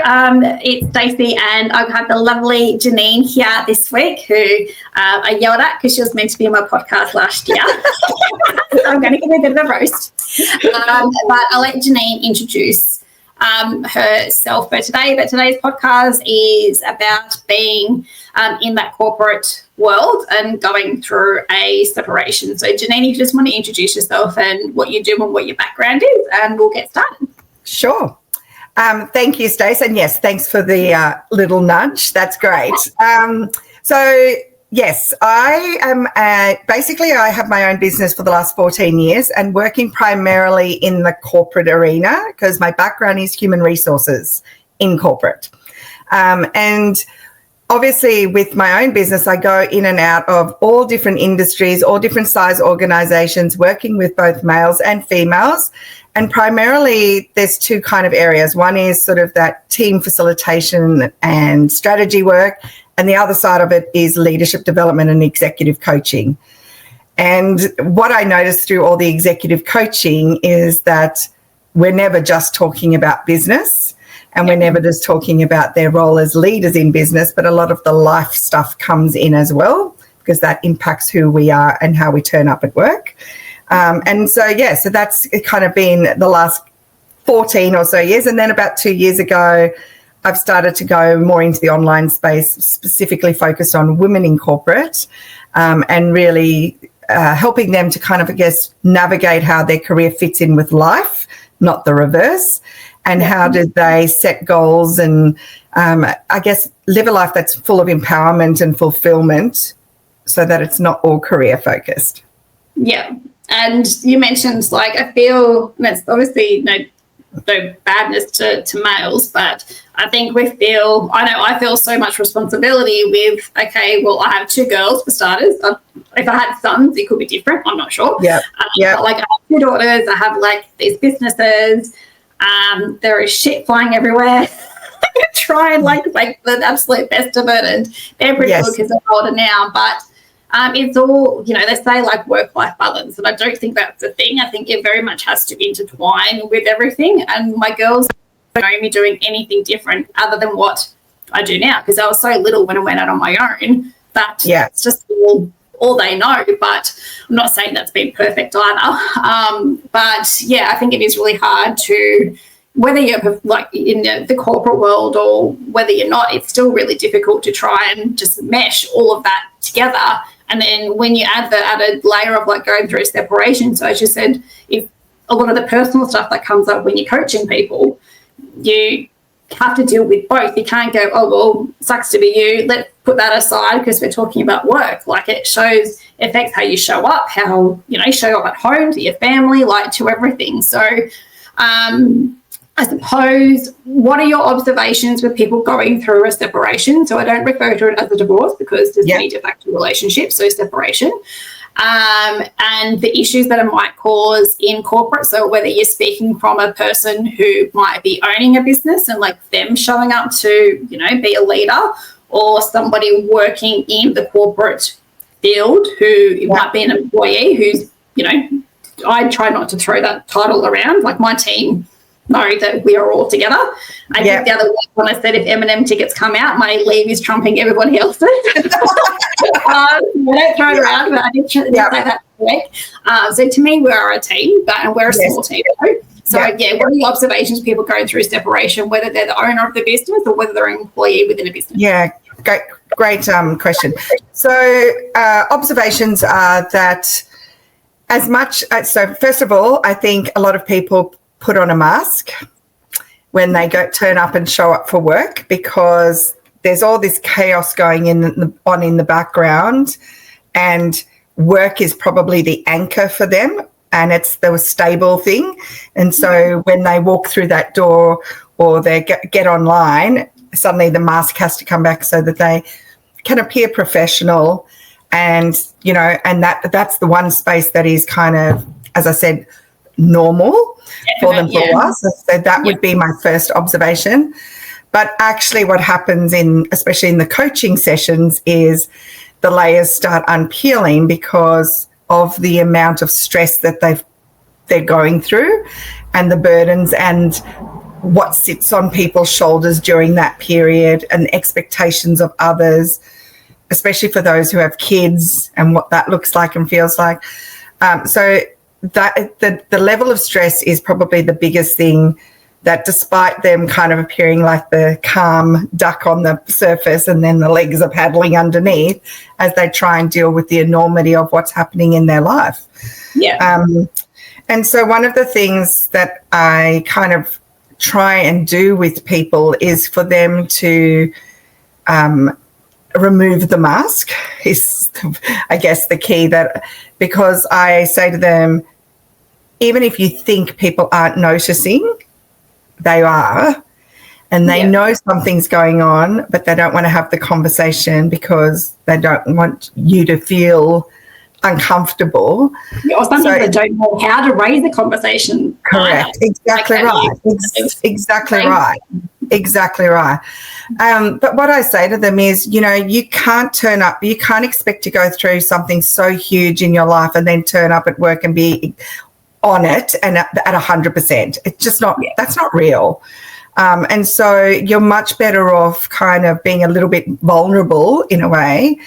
it's Stacy, and I've had the lovely Janine here this week, who I yelled at because she was meant to be on my podcast last year. So I'm going to give her a bit of a roast. But I'll let Janine introduce herself for today. But today's podcast is about being in that corporate world and going through a separation. So Janine, you just want to introduce yourself and what you do and what your background is, and we'll get started. Sure. Thank you, Stace. And yes, thanks for the little nudge. That's great. So yes, I am basically I have my own business for the last 14 years and working primarily in the corporate arena because my background is human resources in corporate. And obviously with my own business, I go in and out of all different industries, all different size organizations, working with both males and females. And primarily there's two kind of areas. One is sort of that team facilitation and strategy work. And the other side of it is leadership development and executive coaching. And what I noticed through all the executive coaching is that we're never just talking about business and we're never just talking about their role as leaders in business, but a lot of the life stuff comes in as well because that impacts who we are and how we turn up at work. So that's kind of been the last 14 or so years. And then about 2 years ago, I've started to go more into the online space, specifically focused on women in corporate and really helping them to kind of, I guess, navigate how their career fits in with life, not the reverse, and how did they set goals and, I guess, live a life that's full of empowerment and fulfillment so that it's not all career focused. Yeah. And you mentioned, like, I feel, and it's obviously no badness to males, but I think I feel so much responsibility with, okay, well, I have two girls for starters. If I had sons, it could be different. I'm not sure. Yeah. But, like, I have two daughters. I have, like, these businesses. There is shit flying everywhere. I try and, like, make the absolute best of it. And they're pretty good because they're older now. But it's all, they say like work-life balance, and I don't think that's a thing. I think it very much has to intertwine with everything. And my girls don't know me doing anything different other than what I do now because I was so little when I went out on my own that it's just all they know. But I'm not saying that's been perfect either. But, yeah, I think it is really hard to, whether you're like in the corporate world or whether you're not, it's still really difficult to try and just mesh all of that together. And then when you add the added layer of like going through separation, so as you said, if a lot of the personal stuff that comes up when you're coaching people, you have to deal with both. You can't go, oh, well, sucks to be you. Let's put that aside because we're talking about work. Like it affects how you show up, how, you show up at home to your family, like to everything. So I suppose, what are your observations with people going through a separation? So I don't refer to it as a divorce because there's many de facto relationships, so separation. And the issues that it might cause in corporate. So whether you're speaking from a person who might be owning a business and like them showing up to, be a leader, or somebody working in the corporate field who might be an employee who's, I try not to throw that title around. Like my team know that we are all together. I think the other week when I said if M&M tickets come out, my leave is trumping everybody else's. I don't throw it around, but I did say that week. So to me, we are a team, and we're a small team. So, what are your observations of people going through separation, whether they're the owner of the business or whether they're an employee within a business? Yeah, great question. So observations are that so first of all, I think a lot of people put on a mask when they turn up and show up for work because there's all this chaos going on in the background, and work is probably the anchor for them, and it's the stable thing. And so when they walk through that door or they get online, suddenly the mask has to come back so that they can appear professional. And, and that's the one space that is kind of, as I said, normal for them for us. So that would be my first observation. But actually what happens especially in the coaching sessions is the layers start unpeeling because of the amount of stress that they're going through and the burdens and what sits on people's shoulders during that period and expectations of others, especially for those who have kids, and what that looks like and feels like. So that the level of stress is probably the biggest thing, that despite them kind of appearing like the calm duck on the surface and then the legs are paddling underneath as they try and deal with the enormity of what's happening in their life. Yeah. And so one of the things that I kind of try and do with people is for them to remove the mask is, I guess, the key, that because I say to them, even if you think people aren't noticing, they are, and they know something's going on, but they don't want to have the conversation because they don't want you to feel uncomfortable. Yeah, or sometimes they don't know how to raise the conversation. Correct. Exactly right. Exactly right. Exactly right. But what I say to them is, you can't turn up, you can't expect to go through something so huge in your life and then turn up at work and be on it and at 100%. It's just not, that's not real. And so you're much better off kind of being a little bit vulnerable in a way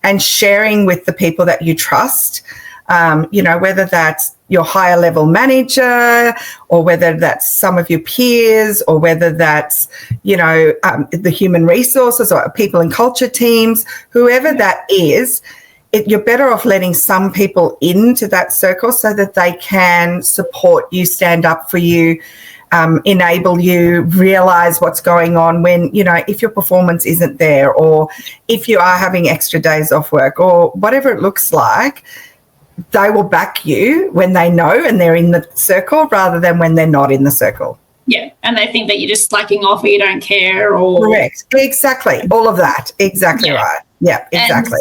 and sharing with the people that you trust, whether that's your higher level manager or whether that's some of your peers or whether that's, the human resources or people and culture teams, whoever that is. You're better off letting some people into that circle so that they can support you, stand up for you, enable you, realize what's going on when, if your performance isn't there, or if you are having extra days off work, or whatever it looks like. They will back you when they know and they're in the circle rather than when they're not in the circle. Yeah, and they think that you're just slacking off or you don't care, or... Correct. Exactly. All of that. Exactly right. Yeah, exactly.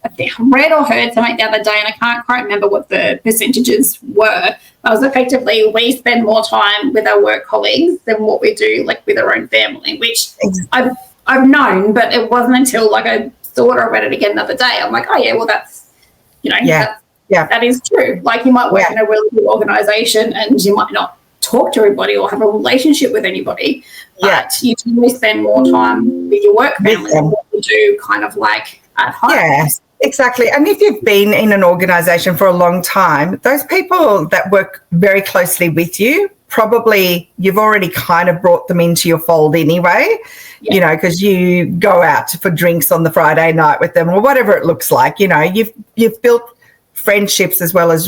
I read or heard something the other day, and I can't quite remember what the percentages were. But it was effectively, we spend more time with our work colleagues than what we do like with our own family, which I've known, but it wasn't until I saw it or read it again the other day. I'm like, oh yeah, well that's that is true. Like, you might work in a really good organisation and you might not talk to everybody or have a relationship with anybody, but you generally spend more time with your work family than what you do kind of like at home. Yeah. Exactly. And if you've been in an organisation for a long time, those people that work very closely with you, probably you've already kind of brought them into your fold anyway, because you go out for drinks on the Friday night with them or whatever it looks like. You've built friendships as well as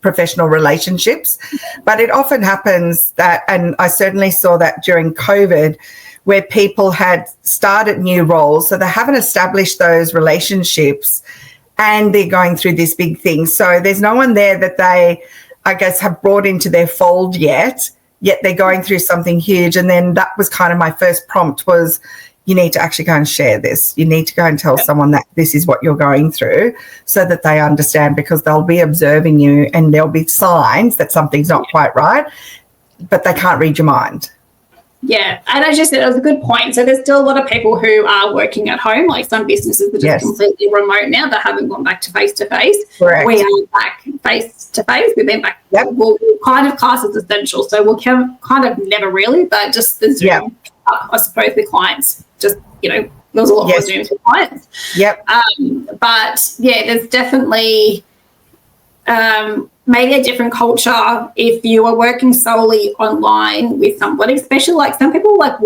professional relationships. But it often happens that, and I certainly saw that during COVID, where people had started new roles, so they haven't established those relationships and they're going through this big thing. So there's no one there that they, I guess, have brought into their fold yet they're going through something huge. And then that was kind of my first prompt was, you need to actually go and share this. You need to go and tell someone that this is what you're going through so that they understand, because they'll be observing you and there'll be signs that something's not quite right, but they can't read your mind. Yeah, and as you said, it was a good point. So there's still a lot of people who are working at home, like some businesses are just completely remote now. They haven't gone back to face-to-face. Correct. We are back face-to-face. We've been back. We'll kind of class as essential. So we'll kind of never really, but just the Zoom, I suppose, with clients. Just, there was a lot more Zooms with clients. But, there's definitely... maybe a different culture if you are working solely online with somebody, especially like some people work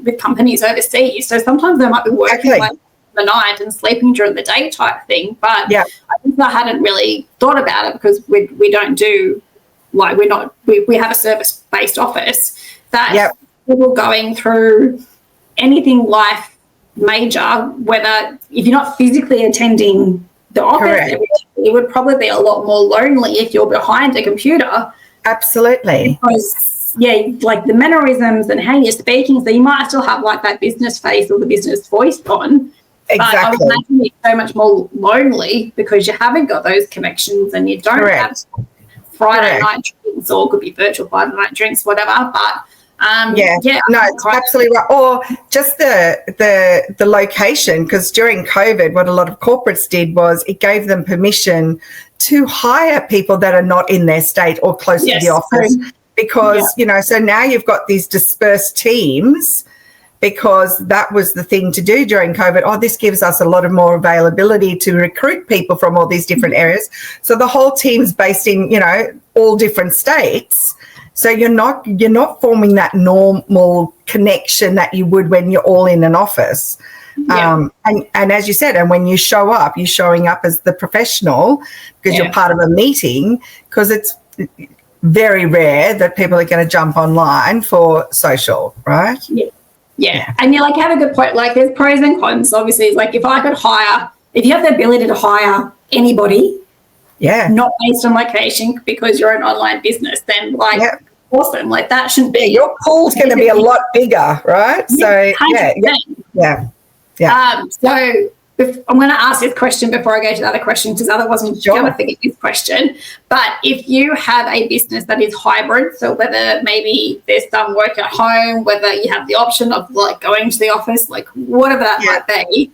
with companies overseas. So sometimes they might be working the night and sleeping during the day type thing. But I think I hadn't really thought about it because we don't do we have a service-based office that people going through anything life major, whether if you're not physically attending the office, it would probably be a lot more lonely if you're behind a computer. Absolutely. Because, the mannerisms and how you're speaking, so you might still have that business face or the business voice on. Exactly. But I would imagine it's so much more lonely because you haven't got those connections and you don't have Friday night drinks, or it could be virtual Friday night drinks, whatever. But it's absolutely right. Or just the location, because during COVID, what a lot of corporates did was it gave them permission to hire people that are not in their state or close to the office, because, so now you've got these dispersed teams because that was the thing to do during COVID. Oh, this gives us a lot of more availability to recruit people from all these different areas. So the whole team's based in, all different states. So you're not forming that normal connection that you would when you're all in an office. Yeah. And as you said, and when you show up, you're showing up as the professional because you're part of a meeting, because it's very rare that people are going to jump online for social, right? Yeah. And you have a good point. There's pros and cons. Obviously, it's if you have the ability to hire anybody, not based on location because you're an online business, then awesome. That shouldn't be. Your pool's going to be a lot bigger, right? So, yeah. So I'm going to ask this question before I go to the other question, because otherwise I'm going to forget this question. But if you have a business that is hybrid, so whether maybe there's some work at home, whether you have the option of going to the office, whatever that might be,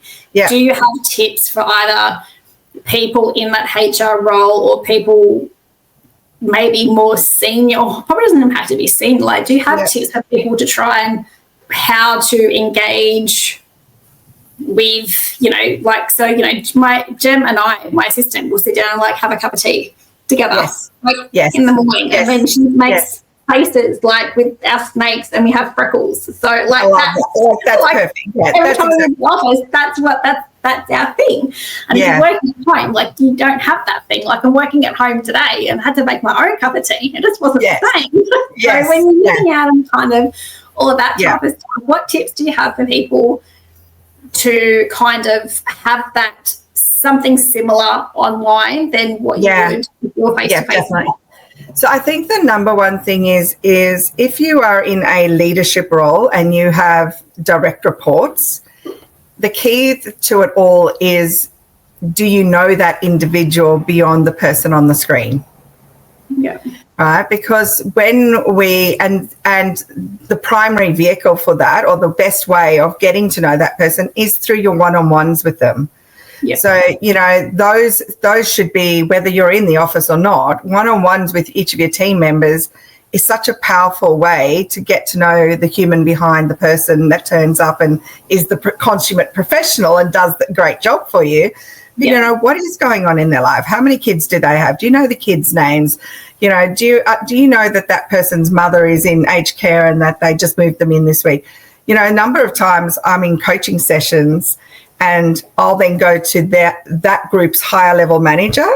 do you have tips for either people in that HR role or people maybe more senior, or probably doesn't even have to be senior, do you have tips for people to try and how to engage with, my Jem and I, my assistant, will sit down and have a cup of tea together, in the morning, and then she makes faces with our snakes, and we have freckles. So that's perfect. Every time we're in the office, that's our thing. And if you're working at home, you don't have that thing. I'm working at home today and had to make my own cup of tea. It just wasn't the same. So when you're looking out and kind of all of that type of stuff, what tips do you have for people to kind of have that something similar online than what you would if you're face-to-face? Definitely. So I think the number one thing is if you are in a leadership role and you have direct reports, the key to it all is, do you know that individual beyond the person on the screen? Yeah. Right, because when we and the primary vehicle for that, or the best way of getting to know that person, is through your one-on-ones with them. Yeah. So those should be, whether you're in the office or not, one-on-ones with each of your team members is such a powerful way to get to know the human behind the person that turns up and is the consummate professional and does the great job for you. What is going on in their life? How many kids do they have? Do you know the kids' names? Do you know that person's mother is in aged care and that they just moved them in this week? A number of times I'm in coaching sessions and I'll then go to that group's higher level manager.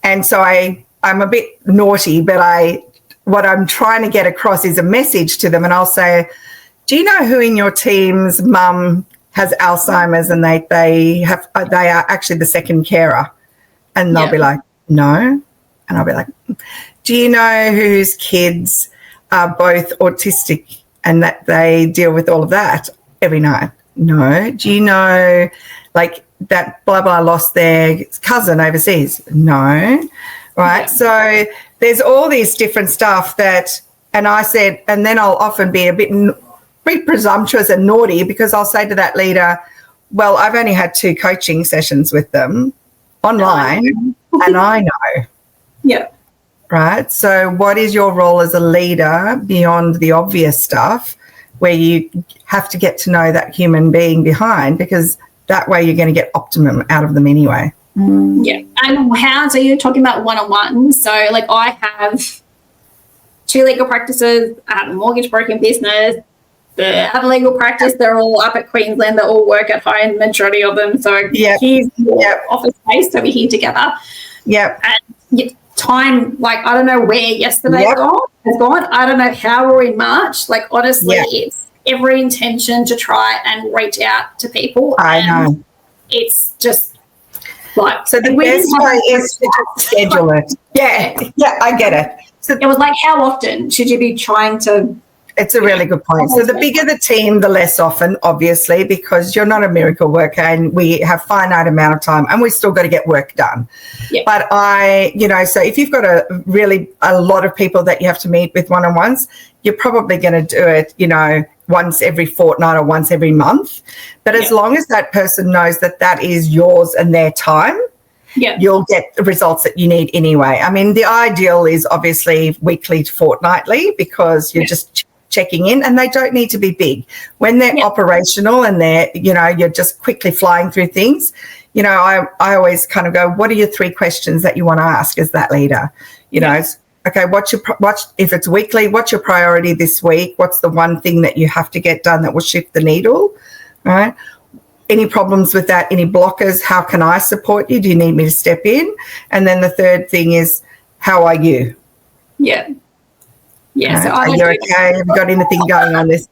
And so I'm a bit naughty, but what I'm trying to get across is a message to them, and I'll say, do you know who in your team's mum has Alzheimer's and they are actually the second carer? And they'll be like, no. And I'll be like, do you know whose kids are both autistic and that they deal with all of that every night? No. Do you know that blah, blah lost their cousin overseas? No. Right. Yeah. So there's all these different stuff and I said, and then I'll often be a bit presumptuous and naughty, because I'll say to that leader, well, I've only had 2 coaching sessions with them online and I know. Yeah. Right. So what is your role as a leader beyond the obvious stuff, where you have to get to know that human being behind, because that way you're going to get optimum out of them anyway. Yeah. And so you're talking about one-on-one. So I have 2 legal practices. I have a mortgage broking business. The other legal practice, they're all up at Queensland. They all work at home, majority of them. So here's office space, so we're here together. Yep. And time, I don't know where yesterday has gone. I don't know how we're in March. Honestly, it's every intention to try and reach out to people. I know. It's just so the best way is to just schedule it. Yeah, I get it. So it was how often should you be trying to? It's a really good point. So the bigger the team, the less often, obviously, because you're not a miracle worker and we have finite amount of time and we still got to get work done. Yeah. But so if you've got a lot of people that you have to meet with one-on-ones, you're probably going to do it, once every fortnight or once every month. But as long as that person knows that is yours and their time, you'll get the results that you need anyway. I mean, the ideal is obviously weekly to fortnightly, because you're just checking in, and they don't need to be big. When they're operational and they're, you're just quickly flying through things, I always kind of go, what are your 3 questions that you want to ask as that leader? Okay, if it's weekly, what's your priority this week? What's the one thing that you have to get done that will shift the needle, right? Any problems with that? Any blockers? How can I support you? Do you need me to step in? And then the third thing is, how are you? Yeah. Yeah. So are you okay? Have you got anything going on this?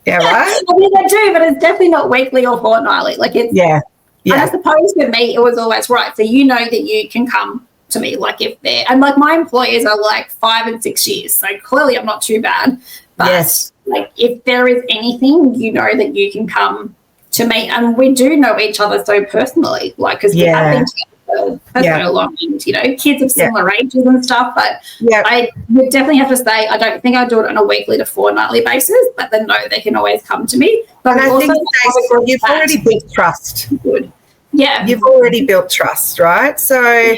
Yeah, right? I mean, I do, but it's definitely not weekly or fortnightly. Like it's, and I suppose for me, it was always right. So that you can come to me, like if they're, and like my employers are like 5 and 6 years, so clearly I'm not too bad. But like if there is anything, that you can come to me, and we do know each other so personally, like because we have been together for so long, and kids of similar ages and stuff. But I would definitely have to say I don't think I do it on a weekly to fortnightly basis, but then they can always come to me. But I think you've already built trust. Good. Yeah, you've already built trust, right? So.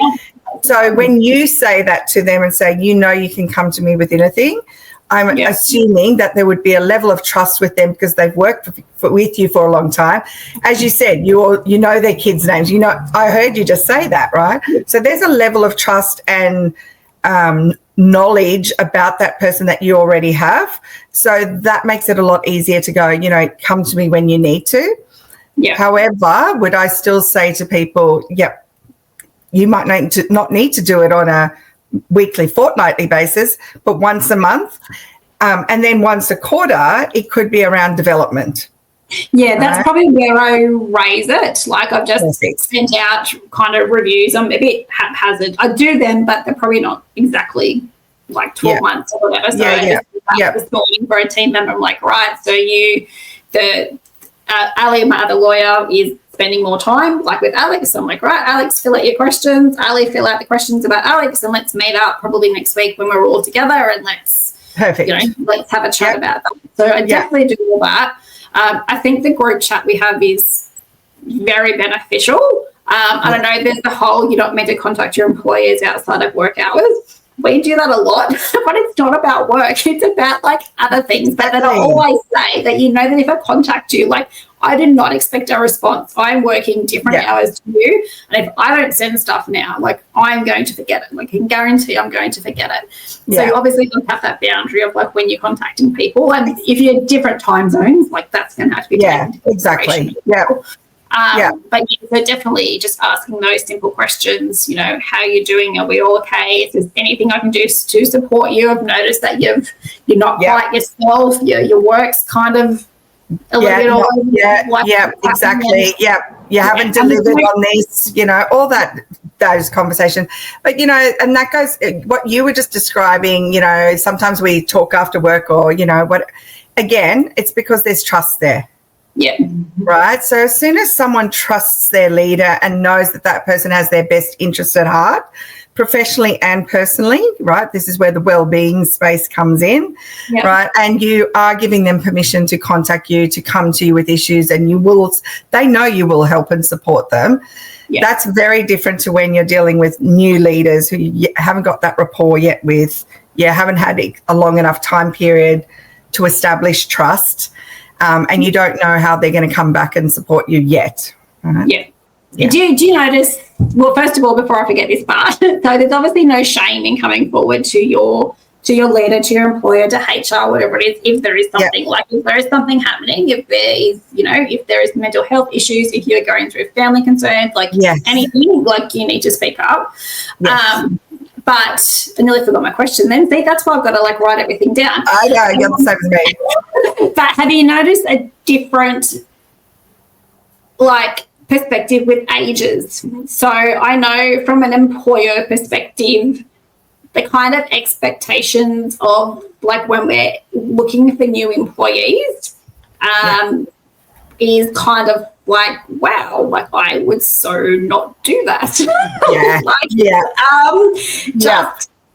So when you say that to them and say, you can come to me with anything, I'm assuming that there would be a level of trust with them because they've worked with you for a long time. As you said, you know their kids' names. I heard you just say that, right? So there's a level of trust and knowledge about that person that you already have. So that makes it a lot easier to go, come to me when you need to. Yeah. However, would I still say to people, you might not need to do it on a weekly, fortnightly basis, but once a month. And then once a quarter, it could be around development. Yeah, that's probably where I raise it. Like I've just sent out kind of reviews. I'm a bit haphazard. I do them, but they're probably not exactly like 12 months or whatever. So I just this morning for a team member, I'm like, right, so Ali, my other lawyer, is spending more time like with Alex. I'm like, right, Alex, fill out your questions. Ali, fill out the questions about Alex, and let's meet up probably next week when we're all together, and let's have a chat about that. So I definitely do all that. I think the group chat we have is very beneficial. I don't know, there's the whole you're not meant to contact your employers outside of work hours. We do that a lot, but it's not about work. It's about like other things. But then I always say that that if I contact you, like I did not expect a response. I'm working different hours to you. And if I don't send stuff now, like I'm going to forget it. Like I can guarantee I'm going to forget it. Yeah. So obviously you have that boundary of like when you're contacting people. And if you're different time zones, like that's going to have to be taken into consideration. But so definitely just asking those simple questions, how are you doing? Are we all okay? If there's anything I can do to support you, I've noticed that you're not quite yourself. Your work's kind of a little bit all over. Exactly. You haven't delivered on this, all those conversations. But, and that goes, what you were just describing, sometimes we talk after work or, again, it's because there's trust there. Yeah. Right. So as soon as someone trusts their leader and knows that person has their best interest at heart, professionally and personally, right? This is where the well-being space comes in, right? And you are giving them permission to contact you, to come to you with issues, and they know you will help and support them. Yeah. That's very different to when you're dealing with new leaders who you haven't got that rapport yet with, haven't had a long enough time period to establish trust. And you don't know how they're going to come back and support you yet. Right? Yeah. Do you notice, well, first of all, before I forget this part, so there's obviously no shame in coming forward to your leader, to your employer, to HR, whatever it is, if there is something if there is something happening, if there is, if there is mental health issues, if you're going through family concerns, anything, you need to speak up. Yes. But I nearly forgot my question then. See, that's why I've got to write everything down. I know, you're the same as me. But have you noticed a different perspective with ages? So I know from an employer perspective, the kind of expectations of when we're looking for new employees is kind of wow, I would so not do that.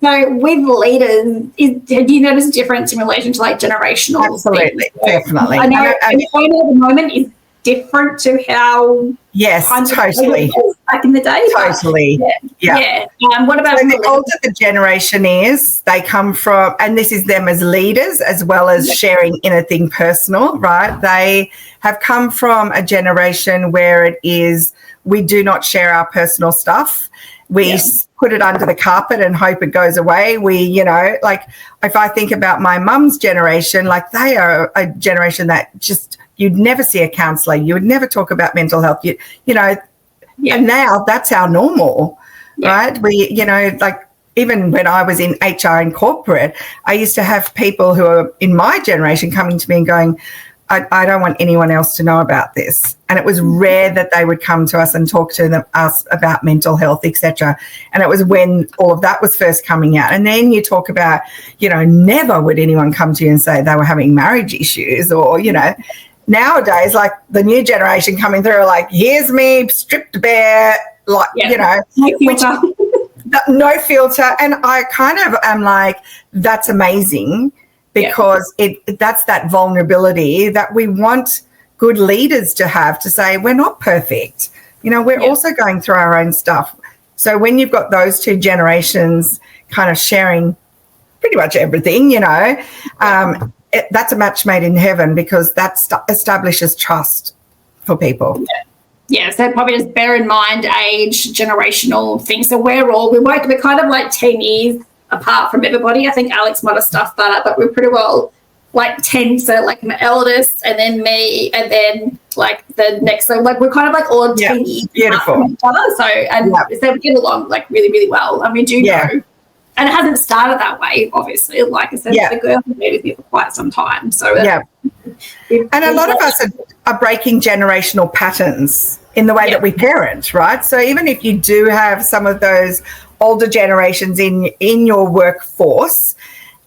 So with leaders, have you noticed a difference in relation to generational? Absolutely, things? definitely. I know employment at the moment is different to how. Yes, totally. back in the day. Totally. Yeah. What about so the older the generation is, they come from, and this is them as leaders as well as sharing inner thing personal, right? They have come from a generation where it is, we do not share our personal stuff. We put it under the carpet and hope it goes away. We, like if I think about my mum's generation, like they are a generation that just, you'd never see a counsellor. You would never talk about mental health. And now that's our normal, right? We, like even when I was in HR and corporate, I used to have people who are in my generation coming to me and going, I don't want anyone else to know about this. And it was rare that they would come to us and talk to us about mental health, etc. And it was when all of that was first coming out. And then you talk about, never would anyone come to you and say they were having marriage issues or, nowadays, like the new generation coming through are like, here's me stripped bare, like, no filter. And I kind of am like, that's amazing. Because that's that vulnerability that we want good leaders to have, to say we're not perfect. We're also going through our own stuff. So when you've got those two generations kind of sharing pretty much everything, that's a match made in heaven, because that establishes trust for people. Yeah, so probably just bear in mind age, generational things. So we're kind of like 10 years apart from everybody. I think Alex might have stuffed that up, but we're pretty well like 10. So like my eldest, and then me, and then like the next. So like we're kind of like all 10 years beautiful. From each other. So we get along like really, really well, and we do know. And it hasn't started that way, obviously. Like I said, the girl has been with me for quite some time. So and a lot of us are breaking generational patterns in the way that we parent, right? So even if you do have some of those older generations in your workforce,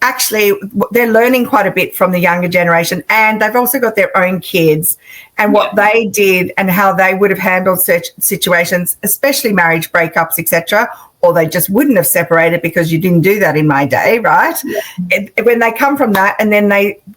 actually they're learning quite a bit from the younger generation, and they've also got their own kids and what they did and how they would have handled such situations, especially marriage breakups, etc. Or they just wouldn't have separated because you didn't do that in my day, right? When they come from that, and then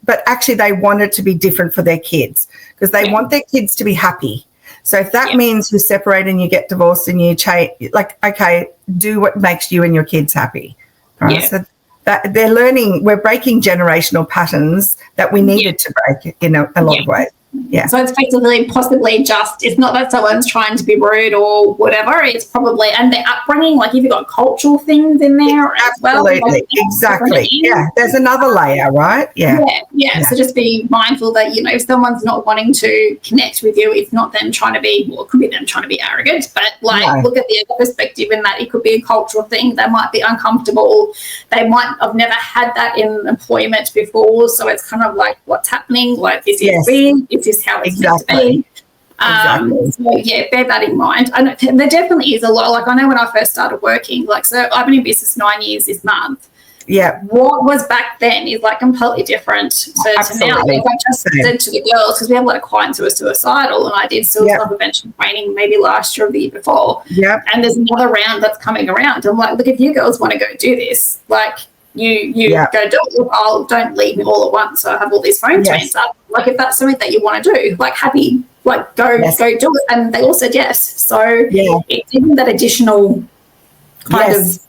but actually they want it to be different for their kids, because they want their kids to be happy. So if that means you separate and you get divorced and you change, like, okay, do what makes you and your kids happy. Right? So that they're learning, we're breaking generational patterns that we needed to break in a lot of ways. Yeah. So it's effectively possibly just, it's not that someone's trying to be rude or whatever. It's probably, and the upbringing, like if you've got cultural things in there as well. Absolutely. Exactly. Yeah. There's another layer, right? Yeah. So just be mindful that, if someone's not wanting to connect with you, it's not them trying to be, well, it could be them trying to be arrogant, but look at the other perspective in that it could be a cultural thing. They might be uncomfortable. They might have never had that in employment before. So it's kind of like, what's happening? Like, this is weird. Is how it's meant to be. So bear that in mind. And there definitely is a lot. Like I know when I first started working, so I've been in business 9 years this month. Yeah. What was back then is like completely different to now. Like I just said to the girls, because we have a lot of clients who are suicidal, and I did suicide prevention training maybe last year or the year before. Yeah. And there's another round that's coming around. I'm like, look, if you girls want to go do this, like you go do it. Look, don't leave me all at once. So I have all these phone chains up. Like if that's something that you want to do, like happy, like go do it. And they all said yes. So it's even that additional kind of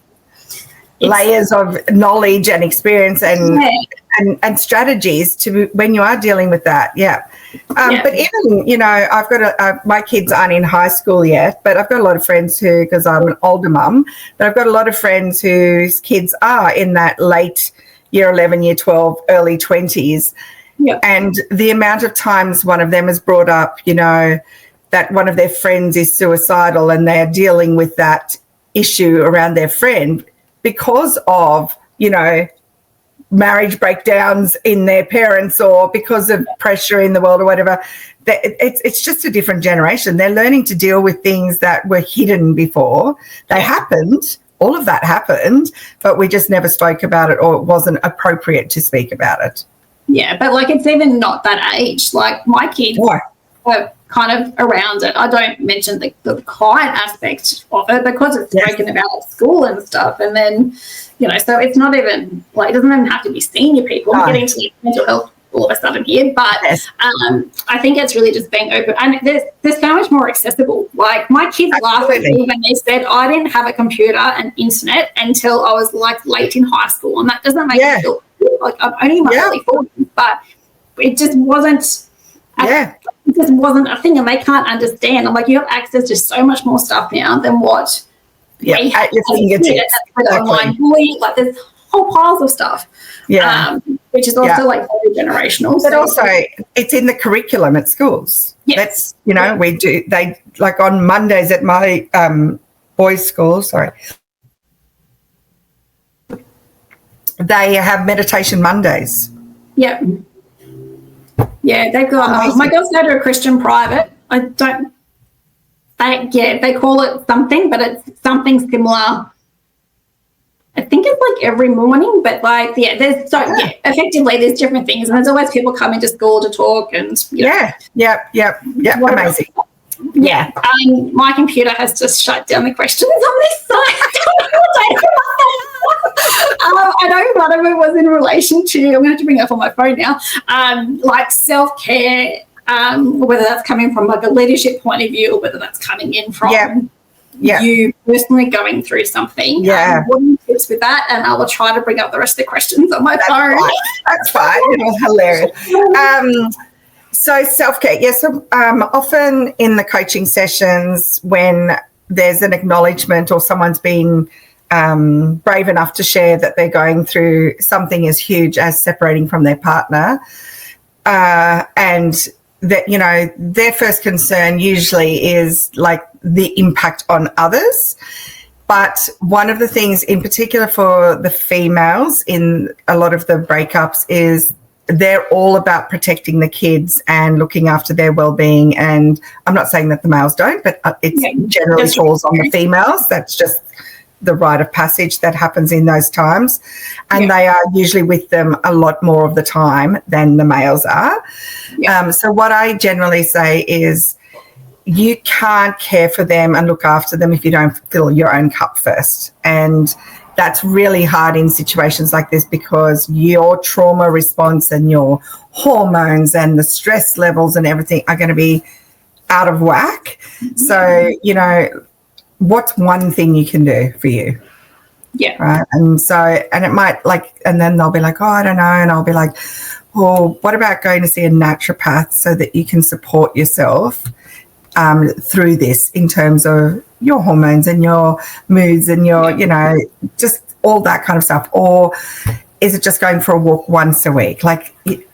layers of knowledge and experience and strategies to when you are dealing with that. But even, I've got my kids aren't in high school yet, but I've got a lot of friends who, because I'm an older mum, but I've got a lot of friends whose kids are in that late year 11, year 12, early 20s. And the amount of times one of them has brought up, that one of their friends is suicidal and they're dealing with that issue around their friend because of, marriage breakdowns in their parents or because of pressure in the world or whatever. It's just a different generation. They're learning to deal with things that were hidden before. They happened. All of that happened, but we just never spoke about it, or it wasn't appropriate to speak about it. Yeah, but it's even not that age. Like my kids are kind of around it. I don't mention the client aspect of it because it's spoken about at school and stuff. And then, so it's not even it doesn't even have to be senior people. We're getting to mental health all of a sudden here. But I think it's really just being open. And there's so much more accessible. Like my kids laugh at me when they said I didn't have a computer and internet until I was like late in high school. And that doesn't make me feel like I'm only in my early 40s, but it just wasn't. It just wasn't a thing, and they can't understand. I'm like, you have access to so much more stuff now than what we have. At your fingertips. Online bullying, like there's whole piles of stuff. Which is also like very generational. But also it's in the curriculum at schools. That's we do they like on Mondays at my boys' school, they have meditation Mondays. Yeah, they've got my girls go to a Christian private. They call it something, but it's something similar. I think it's like every morning, but like, effectively there's different things. And there's always people coming to school to talk and, amazing. Yeah. My computer has just shut down the questions on this side. I know one of it was in relation to, I'm going to have to bring it up on my phone now, like self-care, whether that's coming from like a leadership point of view or whether that's coming in from you personally going through something. What are your tips with that? And I will try to bring up the rest of the questions on my phone. That's fine. Hilarious. So self-care. So often in the coaching sessions when there's an acknowledgement or someone's been brave enough to share that they're going through something as huge as separating from their partner, and that, their first concern usually is like the impact on others. But one of the things in particular for the females in a lot of the breakups is they're all about protecting the kids and looking after their well-being. And I'm not saying that the males don't, but it generally falls on the females. That's just the rite of passage that happens in those times. And they are usually with them a lot more of the time than the males are. So what I generally say is you can't care for them and look after them if you don't fill your own cup first. And that's really hard in situations like this because your trauma response and your hormones and the stress levels and everything are going to be out of whack. So, what's one thing you can do for you? Right. And it might and then they'll be like, oh, I don't know. And I'll be like, well, what about going to see a naturopath so that you can support yourself through this in terms of your hormones and your moods and your, just all that kind of stuff? Or is it just going for a walk once a week?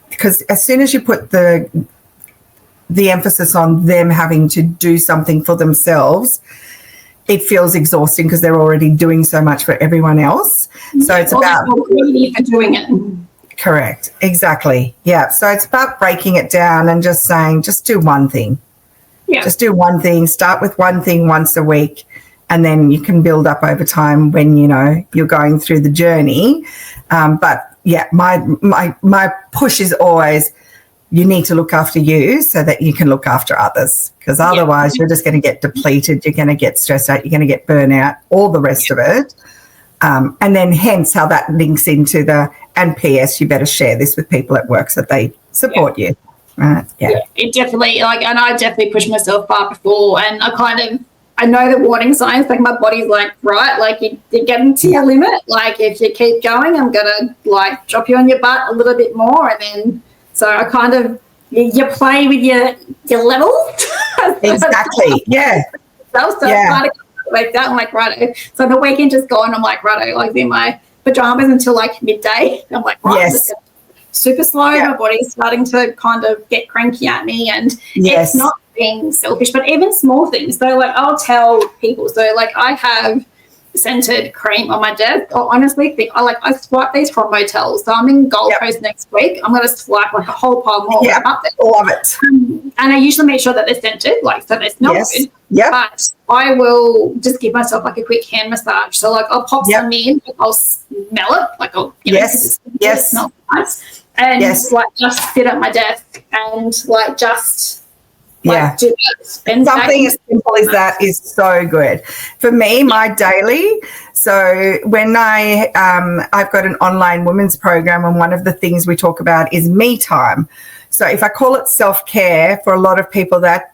Because as soon as you put the emphasis on them having to do something for themselves, it feels exhausting because they're already doing so much for everyone else. So it's about greedy for doing it. Correct. Exactly. Yeah. So it's about breaking it down and just saying, just do one thing. Just do one thing. Start with one thing once a week, and then you can build up over time when you're going through the journey. But my push is always you need to look after you so that you can look after others, because otherwise you're just going to get depleted, you're going to get stressed out, you're going to get burnout, all the rest of it. And then hence how that links into and P.S. you better share this with people at work so that they support you. Right. Yeah. It definitely, and I definitely pushed myself far before, and I know the warning signs, my body's like, right, you're getting to your limit. If you keep going, I'm going to drop you on your butt a little bit more. And then, so I kind of, you play with your level. Exactly. Yeah. So I kind of like that. I'm like, righto. So the weekend just gone, I'm like, righto, in my pajamas until midday. I'm like, right, yes. Super slow. My body's starting to kind of get cranky at me, and it's not being selfish, but even small things. So I'll tell people, I have scented cream on my desk. I honestly I swipe these from motels. So I'm in Gold Coast next week. I'm going to swipe a whole pile more. Love it. And I usually make sure that they're scented, so they smell good. But I will just give myself a quick hand massage. So I'll pop some in, I'll smell it, I'll it smells nice, and just sit at my desk and just Yeah. Do that, spend something as simple as that is so good. For me, my daily, so when I've got an online women's program, and one of the things we talk about is me time. So if I call it self-care, for a lot of people that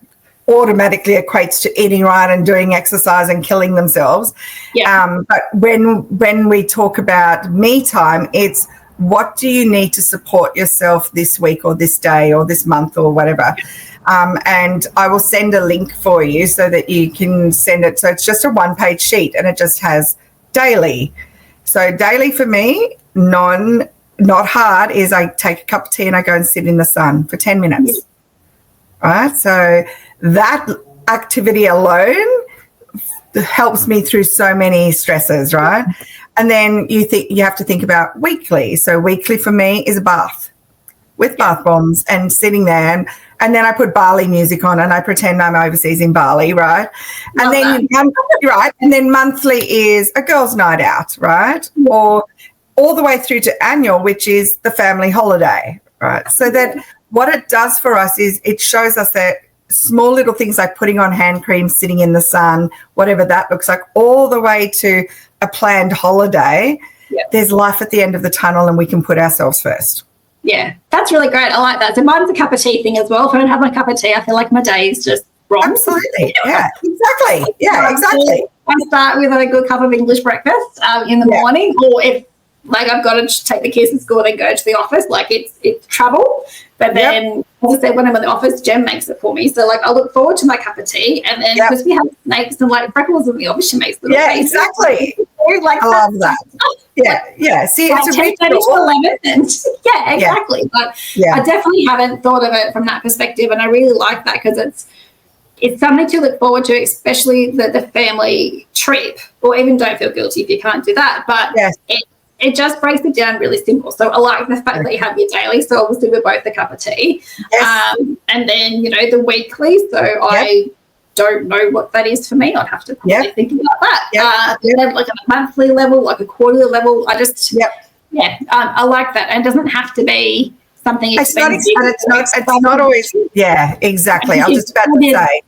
automatically equates to eating right and doing exercise and killing themselves. But when we talk about me time, it's what do you need to support yourself this week or this day or this month or whatever. And I will send a link for you so that you can send it. So it's just a one-page sheet and it just has daily. So daily for me, not hard, is I take a cup of tea and I go and sit in the sun for 10 minutes. Right? So that activity alone helps me through so many stresses, right? And then you have to think about weekly. So weekly for me is a bath with bath bombs and sitting there. And then I put Bali music on and I pretend I'm overseas in Bali, right? And then right. And then monthly is a girls' night out, right? Or all the way through to annual, which is the family holiday, right? So that what it does for us is it shows us that small little things like putting on hand cream, sitting in the sun, whatever that looks like, all the way to a planned holiday. There's life at the end of the tunnel and we can put ourselves first. Yeah, that's really great. I like that. So mine's a cup of tea thing as well. If I don't have my cup of tea, I feel like my day is just wrong. Absolutely. Yeah, exactly. Yeah, exactly. I start with a good cup of English breakfast in the morning, or if I've got to take the kids to school and then go to the office, it's trouble. But then, as I said, when I'm in the office, Jem makes it for me. So I look forward to my cup of tea, and then because we have snakes and freckles in the office, she makes little faces. Exactly. I love that. Yeah. See, it's a ritual. Exactly. But I definitely haven't thought of it from that perspective, and I really like that because it's something to look forward to, especially the family trip. Or even don't feel guilty if you can't do that. But it just breaks it down really simple. So I like the fact that you have your daily. So obviously we're both a cup of tea. And then, the weekly. So I don't know what that is for me. I'd have to probably think about that. Like a monthly level, like a quarterly level. I just, I like that. And it doesn't have to be something expensive. It's not always, exactly. I was just about to say.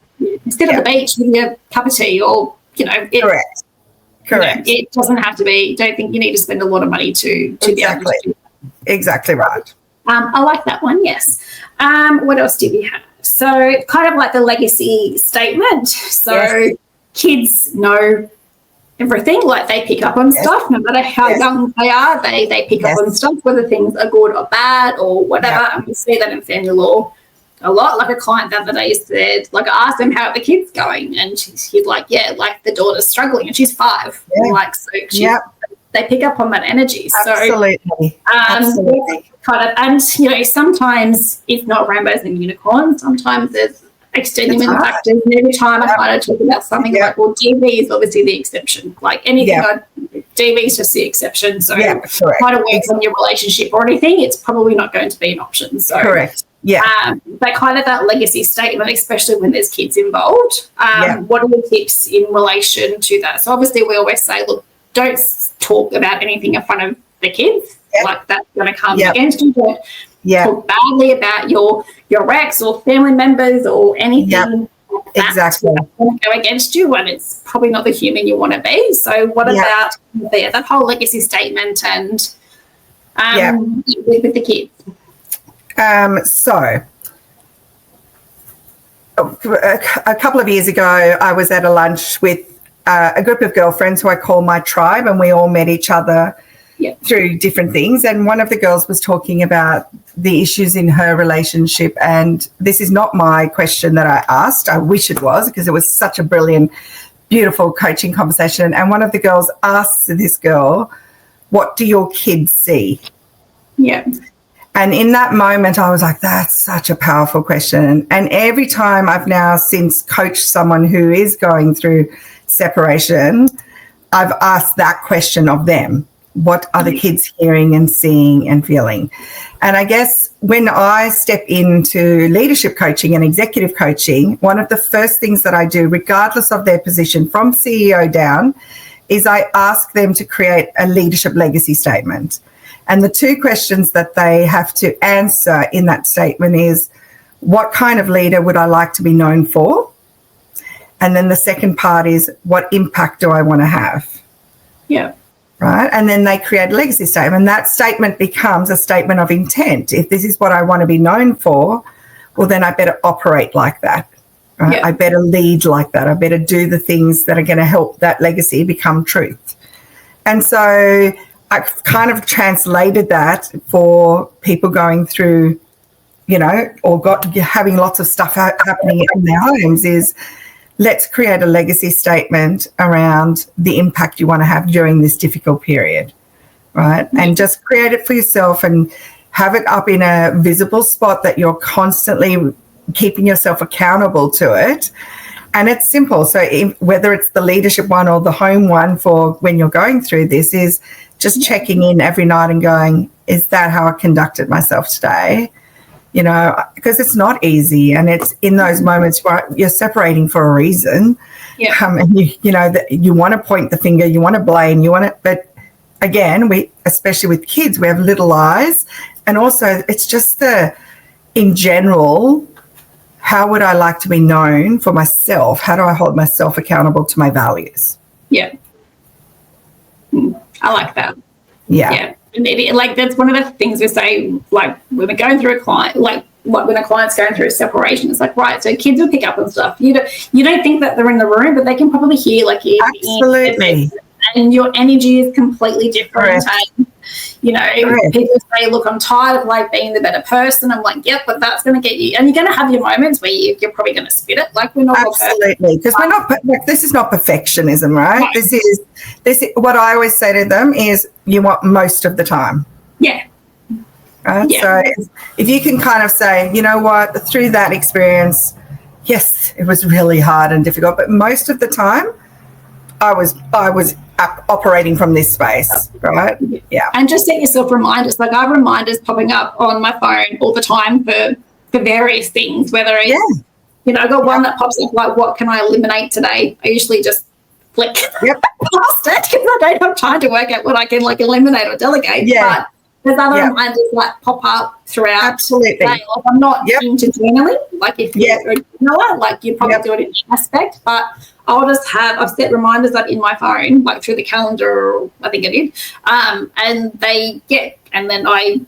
Sit at the beach with your cup of tea or, Correct. It doesn't have to be. Don't think you need to spend a lot of money to be able to do that. Exactly right. I like that one. Yes. What else do we have? So kind of like the legacy statement. So kids know everything. They pick up on stuff, no matter how young they are. They pick up on stuff, whether things are good or bad or whatever. And we see that in family law a lot. Like a client the other day said, I asked them how are the kids going, and he's like, the daughter's struggling, and she's 5. They pick up on that energy. Absolutely. Kind of, and sometimes it's not rainbows and unicorns. Sometimes there's extenuating factors. And every time I kind of talk about something DV is obviously the exception. Anything, DV is just the exception. So kind of works on your relationship or anything, it's probably not going to be an option. So correct. But kind of that legacy statement, especially when there's kids involved. What are the tips in relation to that? So obviously we always say, look, don't talk about anything in front of the kids. That's going to come against you. Don't talk badly about your ex or family members or anything. That's going to go against you, and it's probably not the human you want to be. So what about that whole legacy statement and with the kids? So a couple of years ago, I was at a lunch with a group of girlfriends who I call my tribe, and we all met each other through different things. And one of the girls was talking about the issues in her relationship, and this is not my question that I asked. I wish it was, because it was such a brilliant, beautiful coaching conversation. And one of the girls asked this girl, what do your kids see? And in that moment, I was like, that's such a powerful question. And every time I've now since coached someone who is going through separation, I've asked that question of them. What are the kids hearing and seeing and feeling? And I guess when I step into leadership coaching and executive coaching, one of the first things that I do, regardless of their position from CEO down, is I ask them to create a leadership legacy statement. And the 2 questions that they have to answer in that statement is, what kind of leader would I like to be known for? And then the second part is, what impact do I want to have? Yeah. Right. And then they create a legacy statement. And that statement becomes a statement of intent. If this is what I want to be known for, well, then I better operate like that. Right? Yeah. I better lead like that. I better do the things that are going to help that legacy become truth. And so I've kind of translated that for people going through, or having lots of stuff happening in their homes is, let's create a legacy statement around the impact you want to have during this difficult period, right? And just create it for yourself and have it up in a visible spot that you're constantly keeping yourself accountable to it. And it's simple. So whether it's the leadership one or the home one for when you're going through this, is just checking in every night and going, is that how I conducted myself today? Because it's not easy, and it's in those moments where you're separating for a reason. Yeah. And you want to point the finger, you want to blame, but again, especially with kids, we have little eyes, and also it's just in general, how would I like to be known for myself? How do I hold myself accountable to my values? Yeah. I like that. Yeah. And that's one of the things we say, like when we're going through a client, like when a client's going through a separation, it's like, right, so kids will pick up on stuff. You don't think that they're in the room, but they can probably hear, like, absolutely. And your energy is completely different. And, people say, look, I'm tired of like being the better person. I'm like, yep, but that's going to get you. And you're going to have your moments where you're probably going to spit it. Like, we're not absolutely, because we're not. Like, this is not perfectionism, right? No. This is what I always say to them is, you want most of the time. Yeah. Right. Yeah. So if you can kind of say, you know what, through that experience, yes, it was really hard and difficult, but most of the time, I was operating from this space, right? Yeah. And just set yourself reminders. Like, I have reminders popping up on my phone all the time for various things, whether it's, I got one that pops up like, what can I eliminate today? I usually just flick past it because I don't have time to work out what I can like eliminate or delegate. Yeah. But there's other reminders like pop up throughout. Absolutely. The day. Like, I'm not into journaling. Like, if you're a journaler, like, you probably do it in an aspect, but I've set reminders up in my phone, like through the calendar, I think I did, and and then I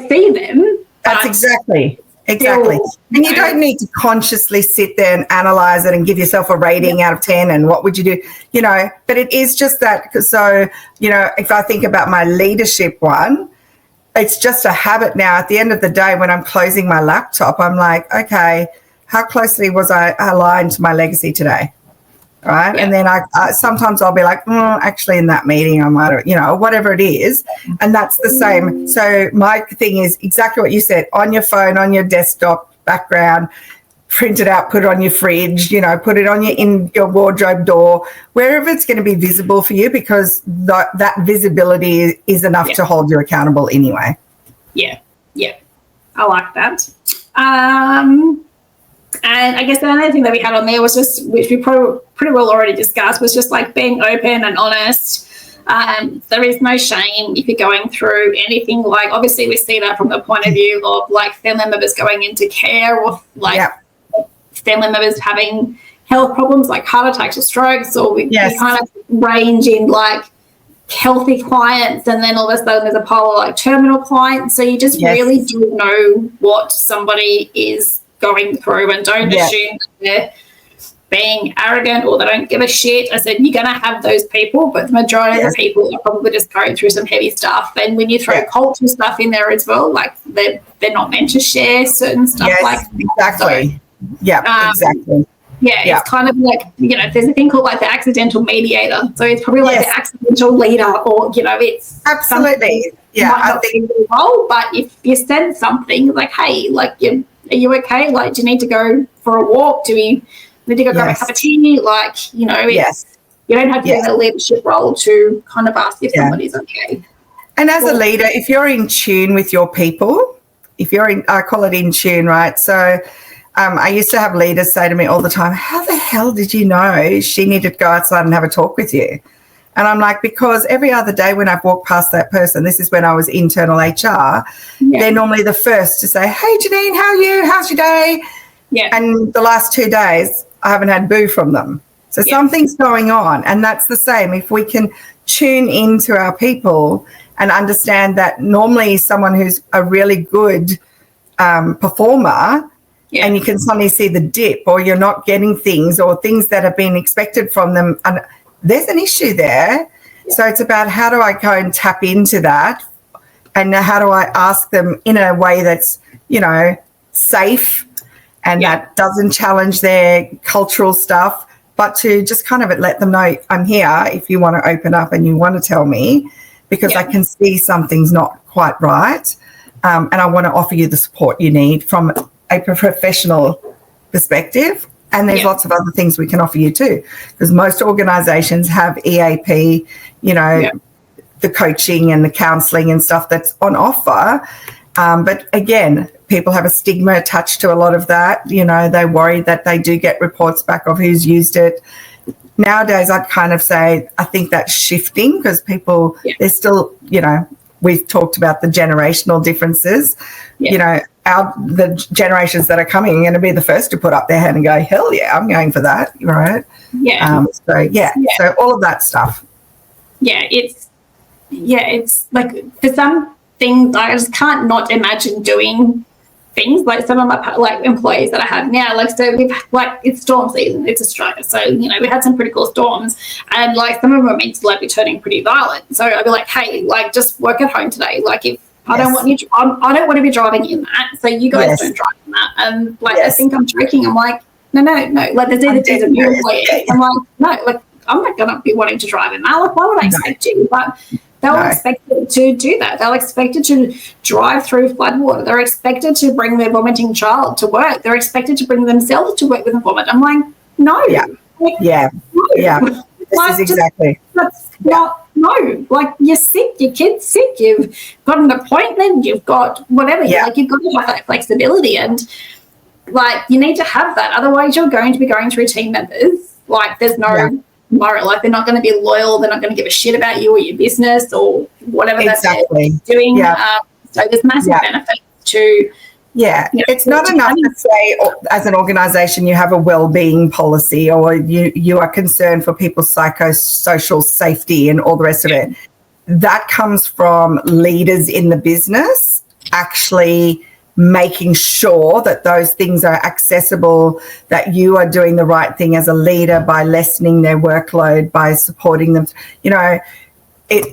see them. That's exactly. And you don't need to consciously sit there and analyze it and give yourself a rating out of 10 and what would you do, but it is just that. So, if I think about my leadership one, it's just a habit now. At the end of the day, when I'm closing my laptop, I'm like, okay, how closely was I aligned to my legacy today? Right. Yeah. And then I sometimes I'll be like, actually in that meeting, I might have, whatever it is. And that's the same. So my thing is exactly what you said, on your phone, on your desktop background, print it out, put it on your fridge, put it on in your wardrobe door, wherever it's going to be visible for you, because that visibility is enough to hold you accountable anyway. Yeah. Yeah. I like that. And I guess the other thing that we had on there was just, which we pretty well already discussed, was just like being open and honest. There is no shame if you're going through anything. Like, obviously we see that from the point of view of like family members going into care, or like family members having health problems like heart attacks or strokes, or we kind of range in like healthy clients, and then all of a sudden there's a pile of like terminal clients. So you just really do know what somebody is going through, and don't assume that they're being arrogant or they don't give a shit. I said, you're going to have those people, but the majority of the people are probably just going through some heavy stuff. And when you throw cultural stuff in there as well, like they're not meant to share certain stuff like exactly. Exactly. It's kind of like, there's a thing called like the accidental mediator. So it's probably like the accidental leader, or, it's absolutely. I think the role, but if you said something like, hey, like, are you okay? Like, do you need to go for a walk? Do we need to go grab a cup of tea? Like, you don't have to be in a leadership role to kind of ask if somebody's okay. And as a leader, if you're in tune with your people, I call it in tune, right? So I used to have leaders say to me all the time, how the hell did you know she needed to go outside and have a talk with you? And I'm like, because every other day when I've walked past that person, this is when I was internal HR, they're normally the first to say, hey, Janine, how are you? How's your day? Yeah. And the last 2 days, I haven't had boo from them. So something's going on. And that's the same. If we can tune into our people and understand that normally someone who's a really good performer, and you can suddenly see the dip, or you're not getting things, or things that have been expected from them, and there's an issue there. So it's about, how do I go and tap into that, and how do I ask them in a way that's, safe, and that doesn't challenge their cultural stuff, but to just kind of let them know, I'm here if you want to open up and you want to tell me, because I can see something's not quite right, and I want to offer you the support you need from a professional perspective. And there's lots of other things we can offer you too, because most organizations have EAP, the coaching and the counseling and stuff that's on offer. But again, people have a stigma attached to a lot of that. They worry that they do get reports back of who's used it. Nowadays, I'd kind of say, I think that's shifting, because people, they're still, we've talked about the generational differences. The generations that are coming are going to be the first to put up their hand and go, hell yeah, I'm going for that, right? So all of that stuff. It's like, for some things, I just can't not imagine doing things. Like some of my employees that I have now, so we've it's storm season, it's Australia, so we had some pretty cool storms, and some of them are meant to be turning pretty violent. So I'd be like, hey, just work at home today. If I don't want you, I don't want to be driving in that, so you guys don't drive in that. And I think I'm joking. I'm like, no. There's either days of new employees. I'm like, no, I'm not going to be wanting to drive in that. Why would I expect you? But they're expected to do that. They're expected to drive through floodwater. They're expected to bring their vomiting child to work. They're expected to bring themselves to work with a vomit. I'm like, no. No. This is exactly. That's not, no. You're sick, your kid's sick, you've got an appointment, you've got whatever. You've got to have that flexibility, and you need to have that. Otherwise, you're going to be going through team members. There's no moral. They're not going to be loyal. They're not going to give a shit about you or your business or whatever that they're doing. So there's massive benefits to. It's not enough to say, as an organisation, you have a well-being policy, or you are concerned for people's psychosocial safety and all the rest of it. That comes from leaders in the business actually making sure that those things are accessible, that you are doing the right thing as a leader by lessening their workload, by supporting them.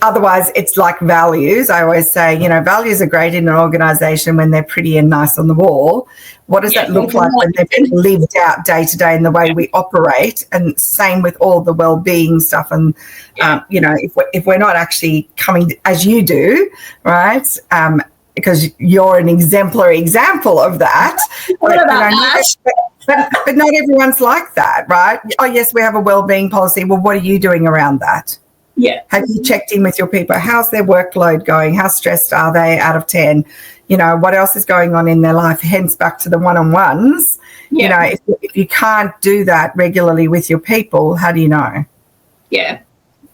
Otherwise, it's like values. I always say, values are great in an organisation when they're pretty and nice on the wall. What does that look like when they've been lived out day to day in the way we operate? And same with all the well-being stuff. And, if we're not actually coming as you do, right, because you're an exemplary example of that. But not everyone's like that, right? Oh, yes, we have a well-being policy. Well, what are you doing around that? Have you checked in with your people? How's their workload going? How stressed are they out of 10? What else is going on in their life? Hence back to the one-on-ones. If you can't do that regularly with your people, how do you know? The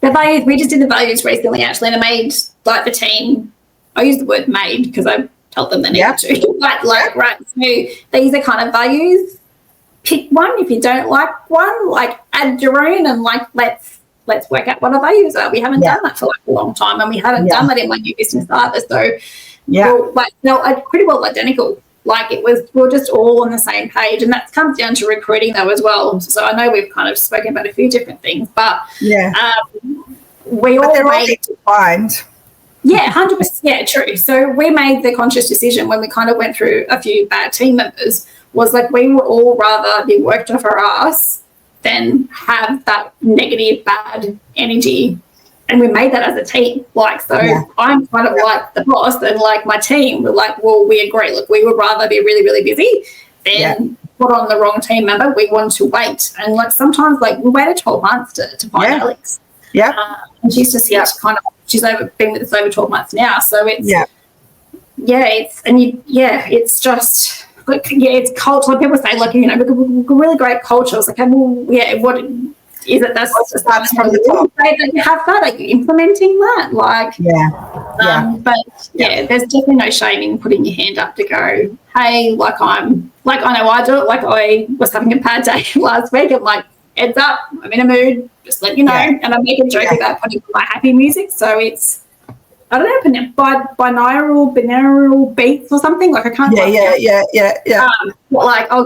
values, we just did the values recently, actually, and I made the team, I use the word made because I told them they needed to. Right, so these are kind of values. Pick one. If you don't like one, add your own, and let's work out what our values are. We haven't done that for a long time, and we haven't done that in my new business either. So we're pretty well identical. We're just all on the same page, and that comes down to recruiting though as well. So I know we've kind of spoken about a few different things, but we all made defined. 100%. Yeah, true. So we made the conscious decision when we kind of went through a few bad team members, was we would all rather be worked off our ass than have that negative, bad energy. And we made that as a team. I'm kind of like the boss, and my team were well, we agree. We would rather be really, really busy than put on the wrong team member. We want to wait. And sometimes we waited 12 months to find Alex. And she's just she's been with us over 12 months now. So it's it's just it's culture. Like people say, we're really great culture. It's what Is it that's starts from the top? That you have that? Are you implementing that? But there's definitely no shame in putting your hand up to go, hey, I know I do it. Like I was having a bad day last week. I'm like, heads up, I'm in a mood. Just let you know. Yeah. And I make a joke about putting my happy music. So it's, I don't know, binaural beats or something. Like I can't. Like I'll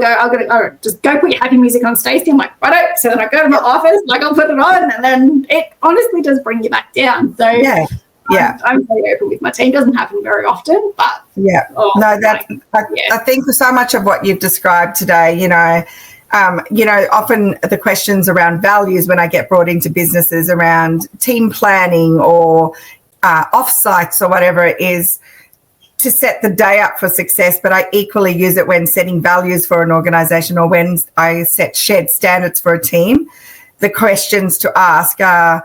just go put your happy music on, Stacy. I'm like, righto. So then I go to my office, like I'll put it on, and then it honestly does bring you back down. So I'm very open with my team. Doesn't happen very often, but I think so much of what you've described today, often the questions around values when I get brought into businesses around team planning or off-sites or whatever it is to set the day up for success, but I equally use it when setting values for an organisation or when I set shared standards for a team. The questions to ask are,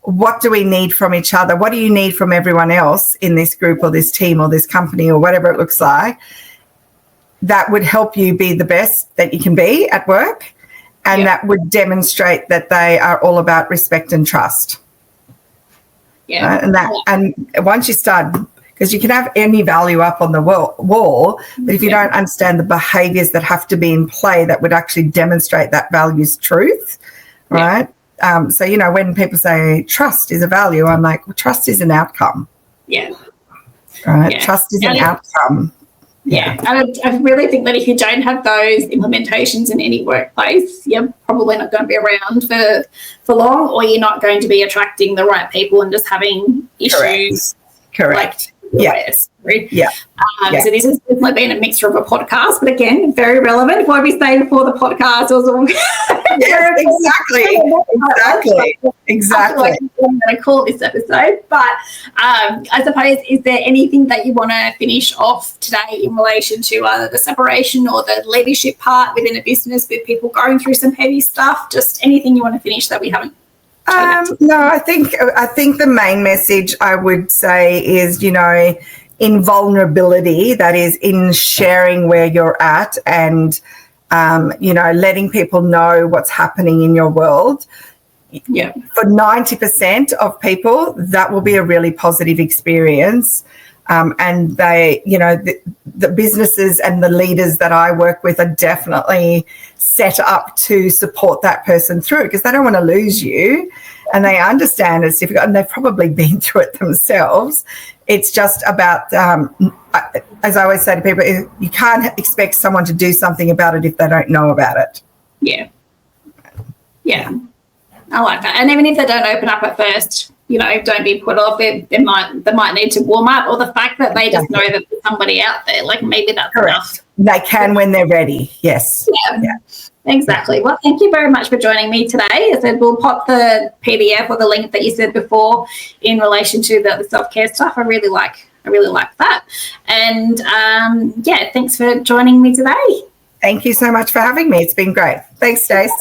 what do we need from each other? What do you need from everyone else in this group or this team or this company or whatever it looks like? That would help you be the best that you can be at work, and that would demonstrate that they are all about respect and trust. And once you start, because you can have any value up on the wall, but if you don't understand the behaviours that have to be in play that would actually demonstrate that value's truth, right? So, when people say trust is a value, I'm like, well, trust is an outcome. Yeah. Right? Trust is an outcome. Yeah. And I really think that if you don't have those implementations in any workplace, you're probably not going to be around for long, or you're not going to be attracting the right people and just having issues. Correct. So this has definitely been a mixture of a podcast, but again, very relevant. What we say before the podcast was all exactly. I'm going to call this episode, but I suppose, is there anything that you want to finish off today in relation to either the separation or the leadership part within a business with people going through some heavy stuff? Just anything you want to finish that we haven't? No, I think the main message I would say is, in vulnerability, that is in sharing where you're at and, letting people know what's happening in your world. Yeah. For 90% of people, that will be a really positive experience. And they, the businesses and the leaders that I work with are definitely set up to support that person through, because they don't want to lose you, and they understand it's difficult, and they've probably been through it themselves. It's just about, as I always say to people, you can't expect someone to do something about it if they don't know about it. Yeah. I like that. And even if they don't open up at first, don't be put off. They might need to warm up, or the fact that they just know that there's somebody out there, like maybe that's enough. They can when they're ready. Yes. Yeah. Exactly. Well, thank you very much for joining me today. I said we'll pop the PDF or the link that you said before in relation to the self-care stuff. I really like that. And thanks for joining me today. Thank you so much for having me. It's been great. Thanks, Stace.